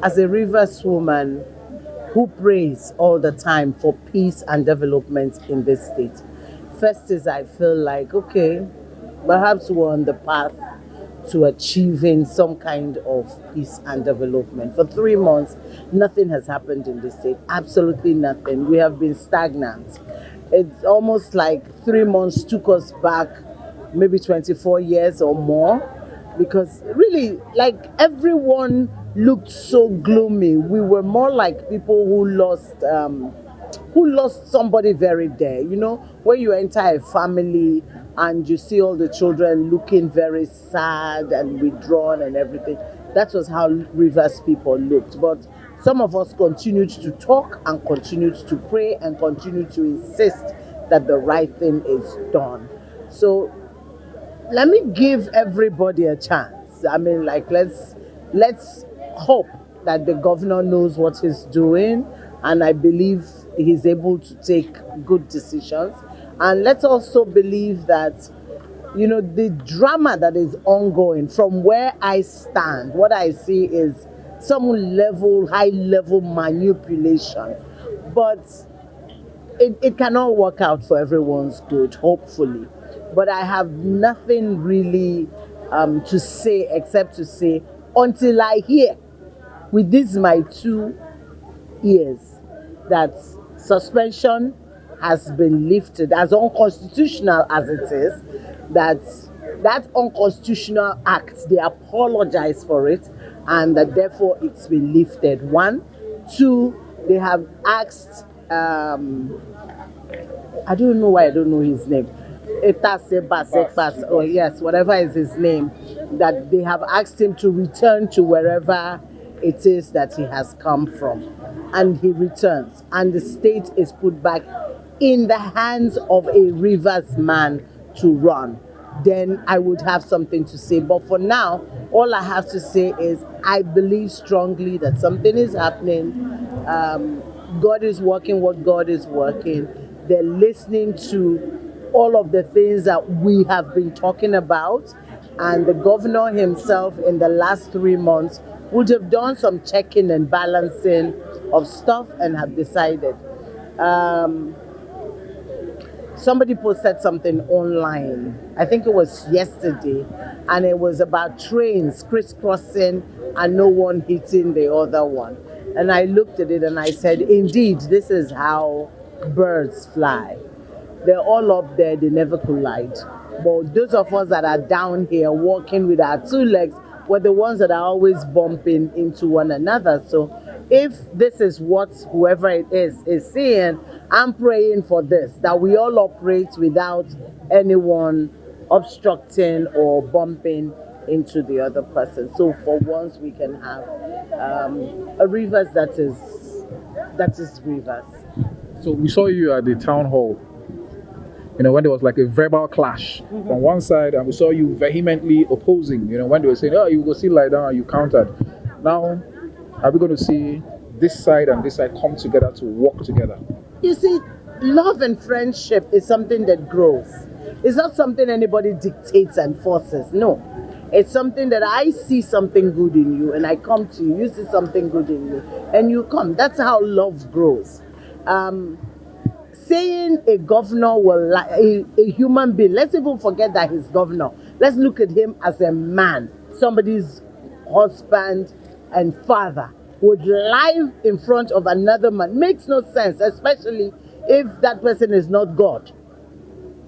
as a Rivers woman who prays all the time for peace and development in this state, first is I feel like, okay, perhaps we're on the path to achieving some kind of peace and development. For 3 months, nothing has happened in this state, absolutely nothing. We have been stagnant. It's almost like 3 months took us back maybe 24 years or more, because really, like, everyone looked so gloomy. We were more like people who lost somebody very dear. You know, when you enter a family and you see all the children looking very sad and withdrawn and everything, that was how Rivers people looked. But some of us continued to talk and continued to pray and continued to insist that the right thing is done. So let me give everybody a chance. I mean, like, let's hope that the governor knows what he's doing, and I believe he's able to take good decisions. And let's also believe that, you know, the drama that is ongoing, from where I stand, what I see is some high level manipulation. But it cannot work out for everyone's good, hopefully. But I have nothing really to say except to say, until I hear with these my 2 years that suspension has been lifted, as unconstitutional as it is, that unconstitutional act, they apologize for it, and that therefore it's been lifted. 1. 2, they have asked, I don't know why I don't know his name, or yes, whatever is his name, that they have asked him to return to wherever it is that he has come from. And he returns, and the state is put back in the hands of a Rivers man to run. Then I would have something to say. But for now, all I have to say is I believe strongly that something is happening. God is working what God is working. They're listening to all of the things that we have been talking about. And the governor himself in the last 3 months would have done some checking and balancing of stuff and have decided. Somebody posted something online, I think it was yesterday, and it was about trains crisscrossing and no one hitting the other one. And I looked at it and I said, indeed, this is how birds fly. They're all up there, they never collide. But those of us that are down here walking with our 2 legs were the ones that are always bumping into one another. So if this is what whoever it is seeing, I'm praying for this, that we all operate without anyone obstructing or bumping into the other person. So for once we can have a Rivers that is Rivers. So we saw you at the town hall, you know, when there was like a verbal clash on one side, and we saw you vehemently opposing, you know, when they were saying, oh, you go sit lie down, and you countered. Now, are we going to see this side and this side come together to work together? You see, love and friendship is something that grows. It's not something anybody dictates and forces. No. It's something that I see something good in you and I come to you. You see something good in me and you come. That's how love grows. Saying a governor will a human being, let's even forget that he's governor. Let's look at him as a man, somebody's husband and father, would lie in front of another man. Makes no sense, especially if that person is not God.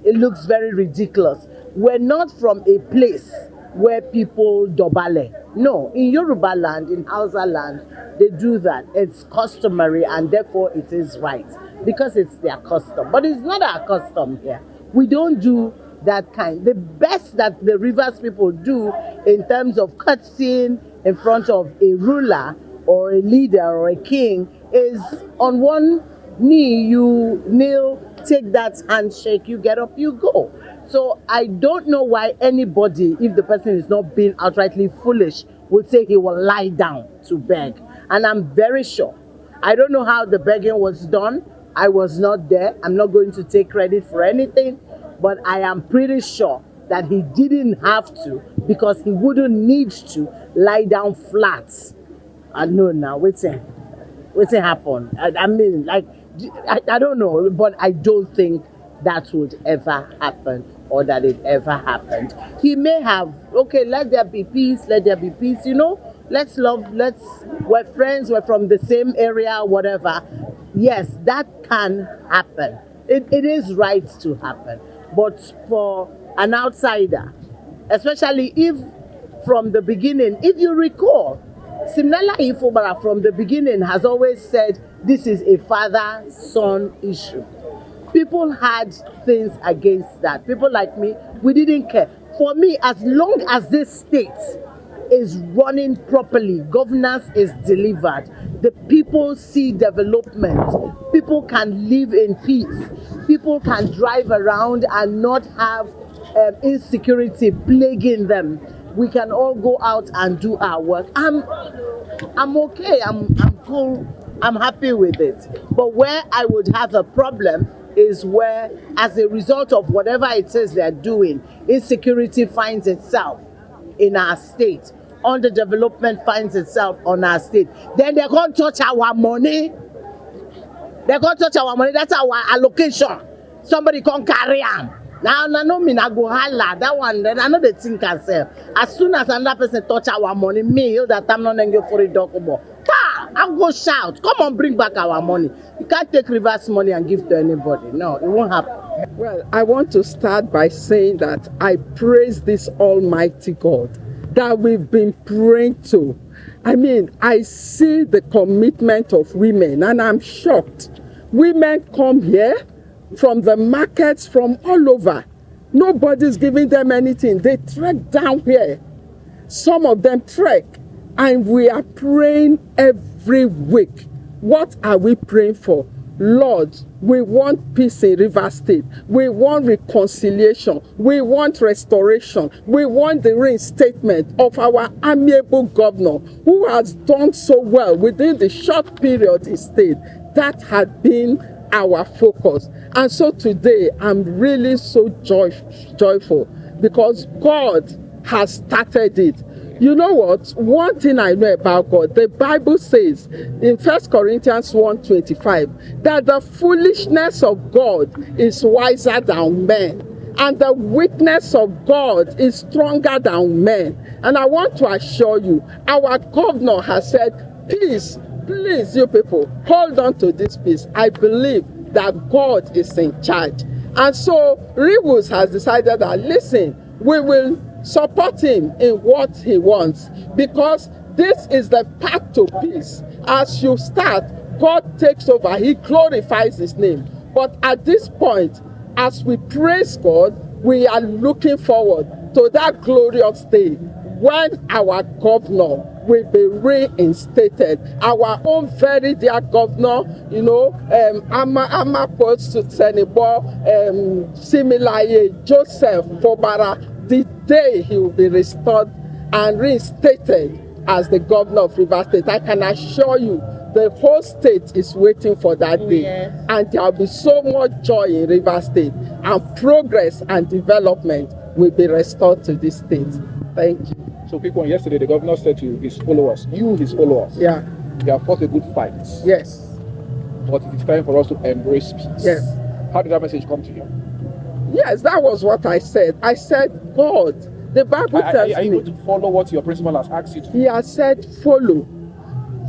It looks very ridiculous. We're not from a place where people dobale. No, in Yoruba land, in Hausa land, they do that. It's customary and therefore it is right because it's their custom. But it's not our custom here. We don't do that kind. The best that the Rivers people do in terms of curtsying in front of a ruler or a leader or a king is on one knee, you kneel, take that handshake, you get up, you go. So I don't know why anybody, if the person is not being outrightly foolish, would say he will lie down to beg. And I'm very sure. I don't know how the begging was done. I was not there. I'm not going to take credit for anything, but I am pretty sure that he didn't have to because he wouldn't need to lie down flat I know now. What's happen? I mean, like, I don't know, but I don't think that would ever happen or that it ever happened. He may have, okay, let there be peace, you know, let's love, we're friends, we're from the same area, whatever. Yes, that can happen. It is right to happen. But for an outsider, especially if from the beginning, if you recall, Siminalayi Fubara from the beginning has always said this is a father-son issue. People had things against that. People like me, we didn't care. For me, as long as this state is running properly, governance is delivered, the people see development, people can live in peace, people can drive around and not have insecurity plaguing them. We can all go out and do our work. I'm okay. I'm cool. I'm happy with it. But where I would have a problem is where, as a result of whatever it is they're doing, insecurity finds itself in our state. Underdevelopment finds itself on our state. Then they're going to touch our money. They're going to touch our money. That's our allocation. Somebody can carry them. Now, no, me na go holla. That one, then I know the thing can sell. As soon as another person touch our money, me, that I'm not going to go for it, Dokubo. I'll go shout. Come on, bring back our money. You can't take reverse money and give to anybody. No, it won't happen. Well, I want to start by saying that I praise this Almighty God that we've been praying to. I mean, I see the commitment of women, and I'm shocked. Women come here from the markets, from all over. Nobody's giving them anything. They trek down here. Some of them trek, and we are praying every week. What are we praying for? Lord, we want peace in Rivers State. We want reconciliation. We want restoration. We want the reinstatement of our amiable governor who has done so well within the short period he stayed. That had been our focus. And so today, I'm really so joyful because God has started it. You know what? One thing I know about God, the Bible says in 1 Corinthians 1:25 that the foolishness of God is wiser than men, and the weakness of God is stronger than men. And I want to assure you, our governor has said, please, you people, hold on to this peace. I believe that God is in charge. And so Rivers has decided that, listen, we will support him in what he wants, because this is the path to peace. As you start, God takes over, he glorifies his name. But at this point, as we praise God, we are looking forward to that glorious day when our governor will be reinstated. Our own very dear governor, you know, Siminalayi, Joseph Fubara, the day he will be restored and reinstated as the governor of Rivers State, I can assure you the whole state is waiting for that day. Yes. And there will be so much joy in Rivers State, and progress and development will be restored to this state. Thank you. So people, yesterday the governor said to his followers, his followers, yeah, you have fought a good fight. Yes. But it is time for us to embrace peace. Yes. How did that message come to you? Yes, that was what I said. I said, God, the Bible tells me. Are you going to follow what your principal has asked you to do? He has said, follow.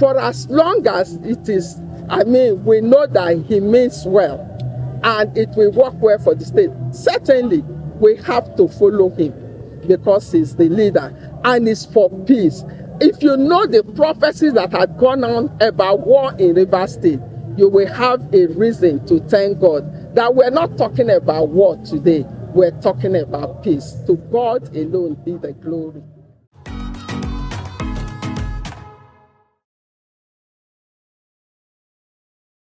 For as long as it is, I mean, we know that he means well, and it will work well for the state. Certainly, we have to follow him because he's the leader, and it's for peace. If you know the prophecies that had gone on about war in Rivers State, you will have a reason to thank God that we're not talking about war today. We're talking about peace. To God alone be the glory.